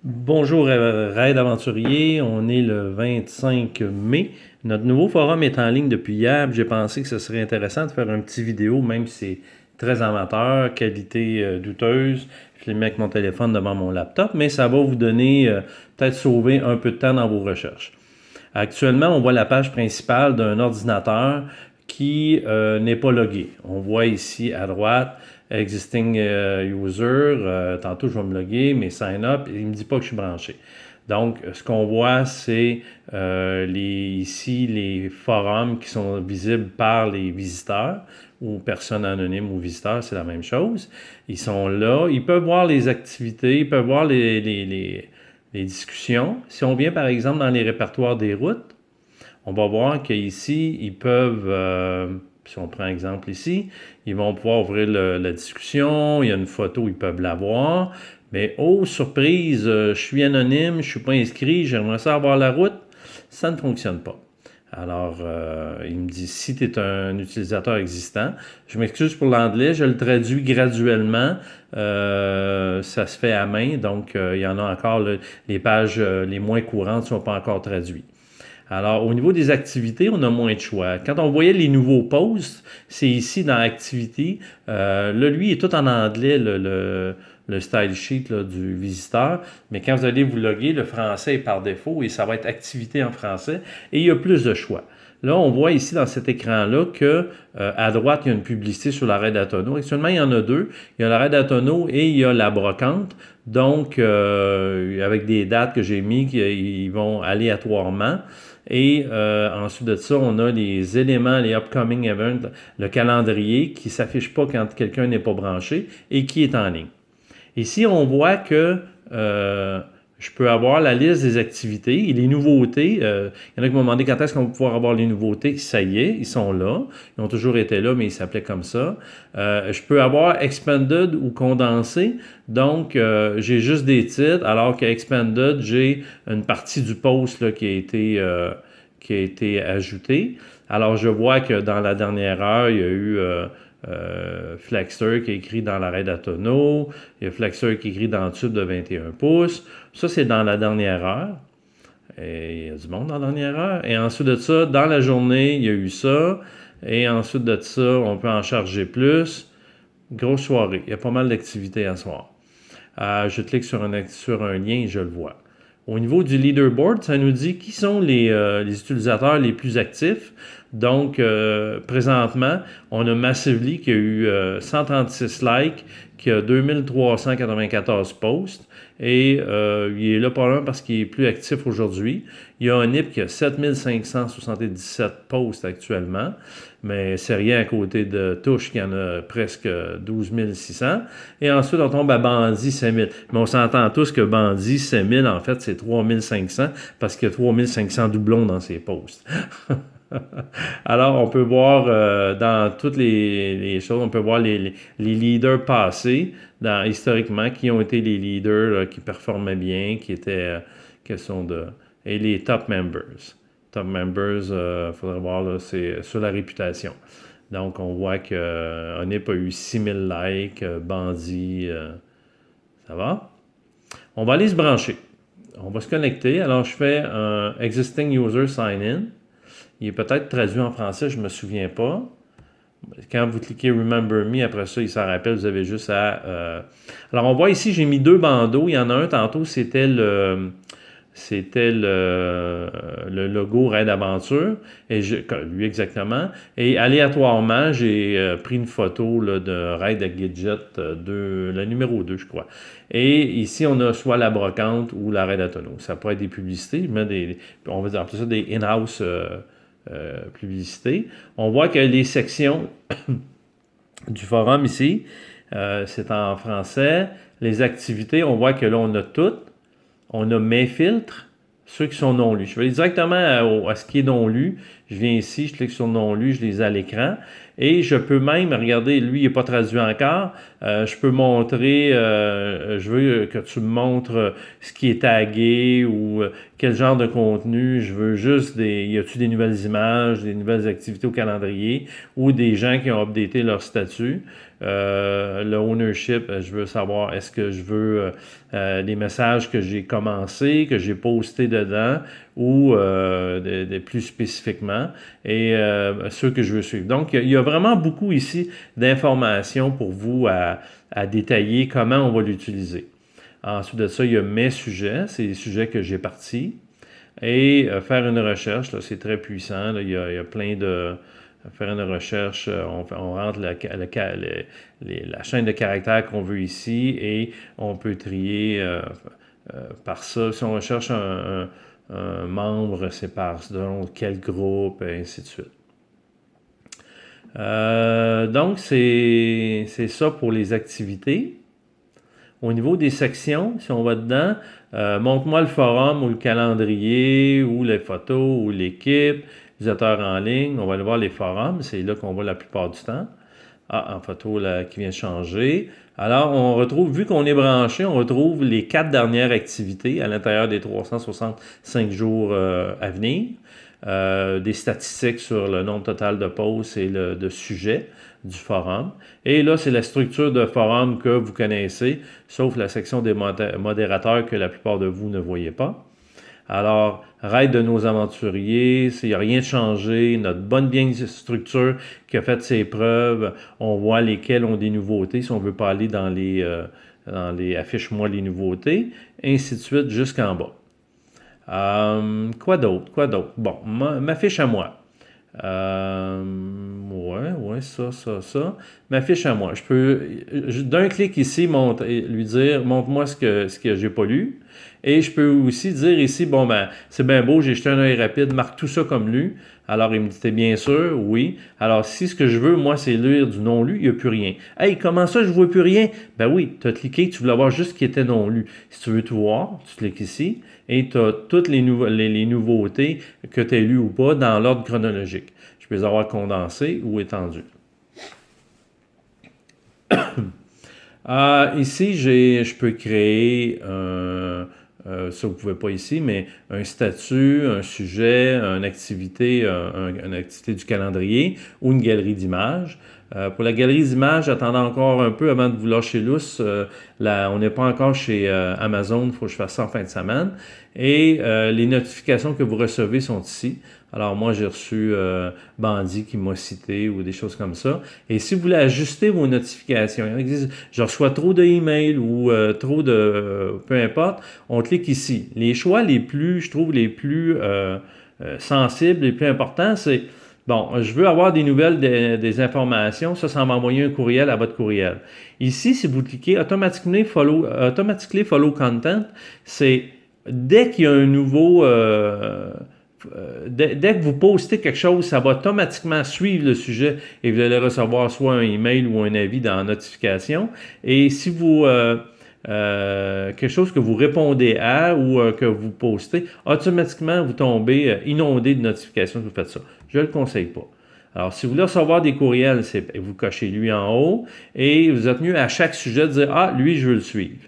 Bonjour Raid Aventurier, on est le 25 mai. Notre nouveau forum est en ligne depuis hier. J'ai pensé que ce serait intéressant de faire un petit vidéo, même si c'est très amateur, qualité douteuse. Je l'ai mis avec mon téléphone devant mon laptop, mais ça va vous donner, peut-être sauver un peu de temps dans vos recherches. Actuellement, on voit la page principale d'un ordinateur qui n'est pas logué. On voit ici à droite Existing User. Tantôt, je vais me loguer, mais Sign Up. Il ne me dit pas que je suis branché. Donc, ce qu'on voit, c'est ici les forums qui sont visibles par les visiteurs ou personnes anonymes ou visiteurs, c'est la même chose. Ils sont là. Ils peuvent voir les activités, ils peuvent voir les discussions. Si on vient par exemple dans les répertoires des routes, on va voir qu'ici, ils peuvent, si on prend exemple ici, ils vont pouvoir ouvrir la discussion, il y a une photo, ils peuvent la voir, mais oh, surprise, je suis anonyme, je ne suis pas inscrit, j'aimerais ça avoir la route, ça ne fonctionne pas. Alors, il me dit, si tu es un utilisateur existant, je m'excuse pour l'anglais, je le traduis graduellement, ça se fait à main, donc il y en a encore, les pages les moins courantes ne sont pas encore traduites. Alors, au niveau des activités, on a moins de choix. Quand on voyait les nouveaux posts, c'est ici dans Activity. Là, lui, il est tout en anglais, le style sheet là, du visiteur. Mais quand vous allez vous loguer, le français est par défaut et ça va être Activité en français. Et il y a plus de choix. Là, on voit ici dans cet écran-là que à droite, il y a une publicité sur l'arrêt d'Atono. Actuellement, il y en a deux. Il y a l'arrêt d'Atono et il y a la brocante. Donc, avec des dates que j'ai mis, ils vont aléatoirement. Et ensuite de ça, on a les éléments, les upcoming events, le calendrier qui ne s'affiche pas quand quelqu'un n'est pas branché et qui est en ligne. Ici, on voit que je peux avoir la liste des activités et les nouveautés. Il y en a qui m'ont demandé quand est-ce qu'on va pouvoir avoir les nouveautés. Ça y est, ils sont là. Ils ont toujours été là, mais ils s'appelaient comme ça. Je peux avoir expanded ou condensé. Donc, j'ai juste des titres, alors que expanded, j'ai une partie du post là, qui a été ajoutée. Alors, je vois que dans la dernière heure, il y a eu Flexer qui est écrit dans l'arrêt d'Atono. Il y a Flexer qui est écrit dans le tube de 21 pouces. Ça, c'est dans la dernière heure. Et il y a du monde dans la dernière heure. Et ensuite de ça, dans la journée, il y a eu ça. Et ensuite de ça, on peut en charger plus. Grosse soirée. Il y a pas mal d'activités à soir. Je clique sur un lien et je le vois. Au niveau du leaderboard, ça nous dit qui sont les utilisateurs les plus actifs. Donc, présentement, on a Massively qui a eu 136 likes, qui a 2394 posts. Et il est là probablement parce qu'il est plus actif aujourd'hui. Il y a un NIP qui a 7577 posts actuellement, mais c'est rien à côté de Touche qui en a presque 12 600. Et ensuite, on tombe à Bandit 5000. Mais on s'entend tous que Bandit 5000, en fait, c'est 3500 parce qu'il y a 3500 doublons dans ses posts. Alors, on peut voir dans toutes les choses, on peut voir les leaders passés, historiquement, qui ont été les leaders là, qui performaient bien, qui étaient, et les top members. Top members, il faudrait voir, là, c'est sur la réputation. Donc, on voit que Onip a eu 6000 likes, Bandit, ça va? On va aller se brancher. On va se connecter. Alors, je fais un Existing User Sign In. Il est peut-être traduit en français, je ne me souviens pas. Quand vous cliquez Remember Me, après ça, il s'en rappelle, vous avez juste à... Alors, on voit ici, j'ai mis deux bandeaux. Il y en a un, tantôt, c'était le logo Raid Aventure, et lui exactement. Et aléatoirement, j'ai pris une photo là, de Raid à Gadget 2, le numéro 2, je crois. Et ici, on a soit la brocante ou la Raid Atono. Ça pourrait être des publicités, on va dire ça des in-house publicités. On voit que les sections du forum ici, c'est en français. Les activités, on voit que là, on a toutes. On a mes filtres, ceux qui sont non lus. Je vais aller directement à ce qui est non lu. Je viens ici, je clique sur non lu, je les ai à l'écran. Et je peux même, regardez, lui, il n'est pas traduit encore. Je peux montrer, je veux que tu me montres ce qui est tagué ou quel genre de contenu. Je veux juste y a-t-il des nouvelles images, des nouvelles activités au calendrier ou des gens qui ont updaté leur statut. Le ownership, je veux savoir est-ce que je veux les messages que j'ai commencés, que j'ai postés dedans ou plus spécifiquement et ceux que je veux suivre. Donc, il y a vraiment beaucoup ici d'informations pour vous à détailler comment on va l'utiliser. Ensuite de ça, il y a mes sujets, c'est les sujets que j'ai partis. Et faire une recherche, là, c'est très puissant. Là, il y a plein de... Faire une recherche, on rentre la chaîne de caractères qu'on veut ici et on peut trier par ça. Si on recherche un membre, c'est par selon quel groupe, et ainsi de suite. Donc, c'est ça pour les activités. Au niveau des sections, si on va dedans, montre-moi le forum ou le calendrier ou les photos ou l'équipe, utilisateur en ligne. On va aller voir les forums, c'est là qu'on voit la plupart du temps. Ah, en photo là, qui vient de changer. Alors, on retrouve, vu qu'on est branché, on retrouve les 4 dernières activités à l'intérieur des 365 jours à venir. Des statistiques sur le nombre total de posts et de sujets du forum. Et là, c'est la structure de forum que vous connaissez, sauf la section des modérateurs que la plupart de vous ne voyez pas. Alors, raid de nos aventuriers, il n'y a rien de changé, notre bonne bien structure qui a fait ses preuves, on voit lesquels ont des nouveautés, si on veut pas aller dans les affiche-moi les nouveautés, ainsi de suite jusqu'en bas. Quoi d'autre? Bon, ma fiche à moi. Ouais, ça. Ma fiche à moi. Je peux, d'un clic ici, lui dire, montre-moi ce que j'ai pas lu. Et je peux aussi dire ici, bon, ben, c'est bien beau, j'ai jeté un œil rapide, marque tout ça comme lu. Alors, il me dit, t'es bien sûr? Oui. Alors, si ce que je veux, moi, c'est lire du non lu, il n'y a plus rien. Hey, comment ça, je vois plus rien? Ben oui, tu as cliqué, tu voulais voir juste ce qui était non lu. Si tu veux tout voir, tu cliques ici et tu as toutes les nouveautés que tu as lues ou pas dans l'ordre chronologique. Je peux les avoir condensées ou étendues. Ici, je peux créer ça vous ne pouvez pas ici, mais un statut, un sujet, une activité du calendrier ou une galerie d'images. Pour la galerie d'images, attendez encore un peu avant de vous lâcher lousse. On n'est pas encore chez Amazon, il faut que je fasse ça en fin de semaine. Et les notifications que vous recevez sont ici. Alors moi, j'ai reçu Bandit qui m'a cité ou des choses comme ça. Et si vous voulez ajuster vos notifications, il y en a qui disent « je reçois trop de emails ou trop de... peu importe », on clique ici. Les choix les plus, je trouve, les plus sensibles, les plus importants, c'est bon, je veux avoir des nouvelles, des informations, ça va m'envoyer un courriel à votre courriel. Ici, si vous cliquez Automatically follow content, c'est dès qu'il y a un nouveau... dès que vous postez quelque chose, ça va automatiquement suivre le sujet et vous allez recevoir soit un email ou un avis dans la notification. Et si vous... quelque chose que vous répondez à ou que vous postez, automatiquement, vous tombez inondé de notifications si vous faites ça. Je ne le conseille pas. Alors, si vous voulez recevoir des courriels, vous cochez lui en haut et vous êtes mieux à chaque sujet de dire « Ah, lui, je veux le suivre.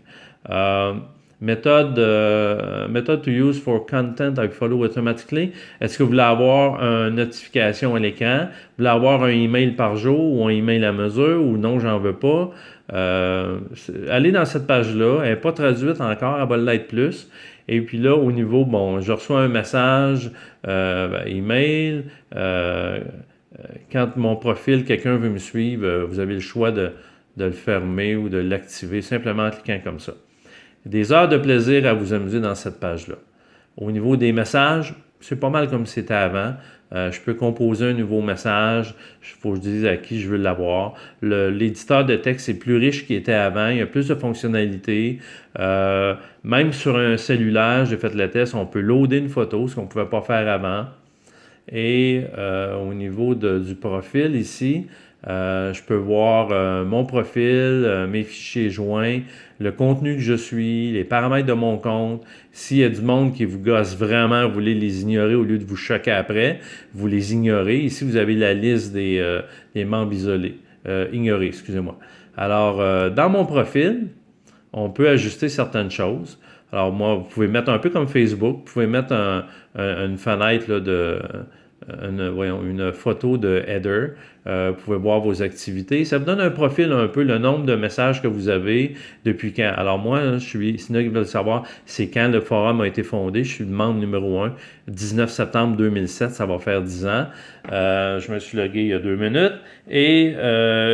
Method to use for content I follow automatically. Est-ce que vous voulez avoir une notification à l'écran? Vous voulez avoir un email par jour ou un email à mesure ou non, j'en veux pas? Allez dans cette page-là. Elle n'est pas traduite encore, elle va l'être plus. Et puis là, au niveau, bon, je reçois un message, email. Quand mon profil, quelqu'un veut me suivre, vous avez le choix de le fermer ou de l'activer simplement en cliquant comme ça. Des heures de plaisir à vous amuser dans cette page-là. Au niveau des messages, c'est pas mal comme c'était avant. Je peux composer un nouveau message. Il faut que je dise à qui je veux l'avoir. L'éditeur de texte est plus riche qu'il était avant. Il y a plus de fonctionnalités. Même sur un cellulaire, j'ai fait le test, on peut loader une photo, ce qu'on ne pouvait pas faire avant. Et au niveau du profil ici, Je peux voir mon profil, mes fichiers joints, le contenu que je suis, les paramètres de mon compte. S'il y a du monde qui vous gosse vraiment, vous voulez les ignorer au lieu de vous choquer après, vous les ignorez. Ici, vous avez la liste des membres isolés. Ignorés, excusez-moi. Alors, dans mon profil, on peut ajuster certaines choses. Alors, moi, vous pouvez mettre un peu comme Facebook, vous pouvez mettre une fenêtre là, une photo de header. Vous pouvez voir vos activités. Ça vous donne un profil un peu, le nombre de messages que vous avez, depuis quand. Alors moi, sinon ils veulent savoir, c'est quand le forum a été fondé. Je suis le membre numéro 1, 19 septembre 2007, ça va faire 10 ans. Je me suis logué il y a 2 minutes. Et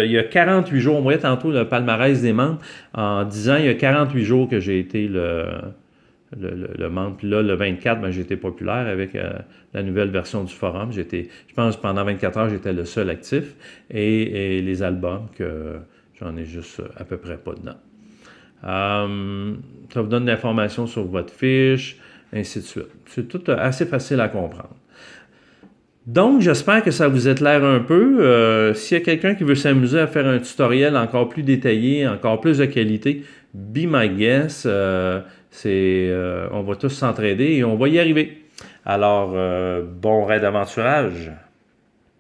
il y a 48 jours, on voyait tantôt le palmarès des membres. En 10 ans, il y a 48 jours que j'ai été le membre. Puis là, le 24, ben, j'étais populaire avec la nouvelle version du forum. Je pense pendant 24 heures, j'étais le seul actif. Et les albums, que j'en ai juste à peu près pas dedans. Ça vous donne l'information sur votre fiche, ainsi de suite. C'est tout assez facile à comprendre. Donc, j'espère que ça vous éclaire un peu. S'il y a quelqu'un qui veut s'amuser à faire un tutoriel encore plus détaillé, encore plus de qualité, be my guest. On va tous s'entraider et on va y arriver. Alors, bon raid d'aventurage.